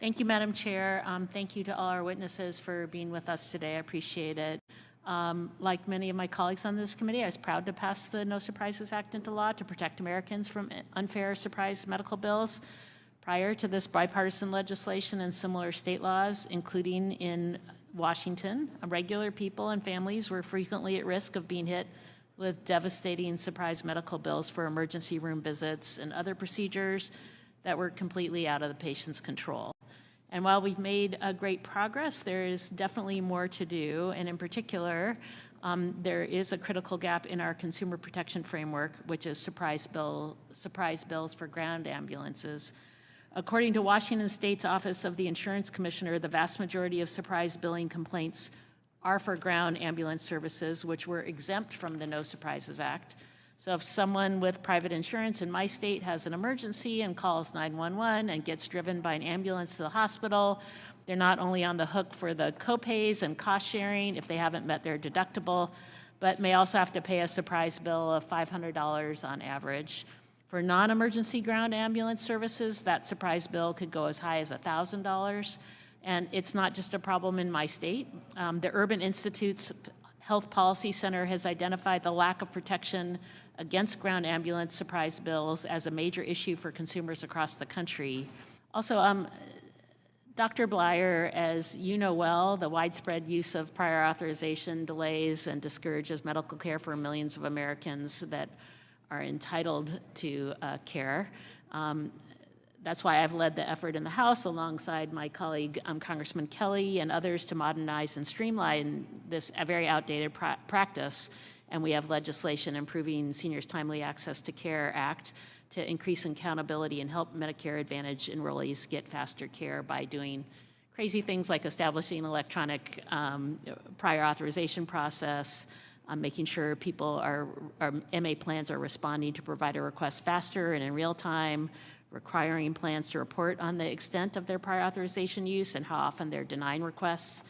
Thank you, Madam Chair. Thank you to all our witnesses for being with us today. I appreciate it. Like many of my colleagues on this committee, I was proud to pass the No Surprises Act into law to protect Americans from unfair surprise medical bills. Prior to this bipartisan legislation and similar state laws, including in Washington, regular people and families were frequently at risk of being hit with devastating surprise medical bills for emergency room visits and other procedures that were completely out of the patient's control. And while we've made great progress, there is definitely more to do. And in particular, there is a critical gap in our consumer protection framework, which is surprise bills for ground ambulances. According to Washington State's Office of the Insurance Commissioner, the vast majority of surprise billing complaints are for ground ambulance services, which were exempt from the No Surprises Act. So if someone with private insurance in my state has an emergency and calls 911 and gets driven by an ambulance to the hospital, they're not only on the hook for the copays and cost sharing if they haven't met their deductible, but may also have to pay a surprise bill of $500 on average. For non-emergency ground ambulance services, that surprise bill could go as high as $1,000. And it's not just a problem in my state. The Urban Institute's Health Policy Center has identified the lack of protection against ground ambulance surprise bills as a major issue for consumers across the country. Also, Dr. Bleier, as you know well, the widespread use of prior authorization delays and discourages medical care for millions of Americans that are entitled to care. That's why I've led the effort in the House alongside my colleague, Congressman Kelly, and others to modernize and streamline this very outdated practice. And we have legislation improving Seniors' Timely Access to Care Act to increase accountability and help Medicare Advantage enrollees get faster care by doing crazy things like establishing electronic prior authorization process, making sure people our MA plans are responding to provider requests faster and in real time, requiring plans to report on the extent of their prior authorization use and how often they're denying requests,